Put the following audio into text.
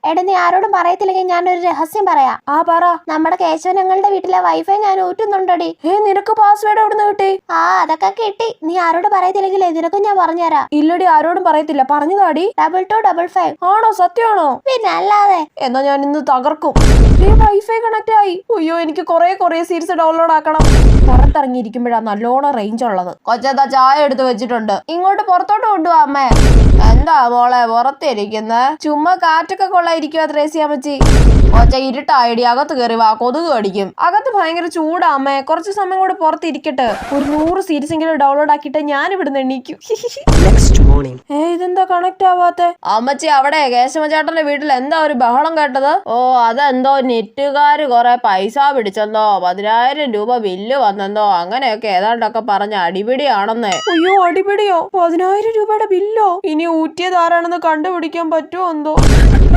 എടാ നീ ആരോടും പറയത്തില്ലെങ്കിൽ ഞാനൊരു രഹസ്യം പറയാം. ആ പറ. നമ്മുടെ കേശവനങ്ങളുടെ വീട്ടിലെ വൈഫൈ ഞാൻ ഊറ്റുന്നുണ്ടടി. നിനക്ക് പാസ്വേഡ് എവിടുന്ന് കിട്ടി? അതൊക്കെ കിട്ടി. നീ ആരോട് പറയത്തില്ലെങ്കിലേ നിനക്കും ഞാൻ പറഞ്ഞുതരാം. ഇല്ലടി, ആരോടും പറയത്തില്ല. പറഞ്ഞു താടി. 2255. ആണോ? സത്യമാണോ? പിന്നെ അല്ലാതെ. എന്നാ ഞാൻ ഇന്ന് തകർക്കും. വൈഫൈ കണക്ട് ആയി. അയ്യോ, എനിക്ക് കൊറേ സീരീസ് ഡൗൺലോഡ് ആക്കണം. പുറത്തിറങ്ങിയിരിക്കുമ്പോഴാ നല്ലോണം റേഞ്ച് ഉള്ളത്. കൊച്ചെന്താ ചായ എടുത്ത് വെച്ചിട്ടുണ്ട്, ഇങ്ങോട്ട് പുറത്തോട്ട് കൊണ്ടുപോവാ അമ്മേ. എന്താ മോളെ പുറത്തിരിക്കുന്ന? ചുമ്മാ കാറ്റൊക്കെ കൊള്ളായിരിക്കുവാ ത്രേസ്യാമ്മച്ചി. കൊച്ച ഇരുട്ടായിടി, അകത്ത് കയറി വാ, കൊതുക് കടിക്കും. അകത്ത് ഭയങ്കര ചൂടാ അമ്മേ, കുറച്ച് സമയം കൂടെ പുറത്തിരിക്കട്ടെ. ഒരു 100 സീരീസ് എങ്കിലും ഡൗൺലോഡ് ആക്കിയിട്ട് ഞാൻ ഇവിടുന്ന് എണീക്കും. ഇതെന്താ കണക്ട് ആവാത്തെ? അമ്മച്ചി, അവിടെ കേശവചേട്ടന്റെ വീട്ടിൽ എന്താ ഒരു ബഹളം കേട്ടത്? അതെന്തോ നെറ്റുകാര് കൊറേ പൈസ പിടിച്ചെന്നോ 10,000 രൂപ ബില്ല് വന്നെന്നോ അങ്ങനെയൊക്കെ ഏതാണ്ടൊക്കെ പറഞ്ഞ അടിപിടിയാണെന്നേ. അയ്യോ, അടിപിടിയോ? 10,000 രൂപയുടെ ബില്ലോ? ഇനി ഊറ്റിയത് ആരാണെന്ന് കണ്ടുപിടിക്കാൻ പറ്റുമോ എന്തോ.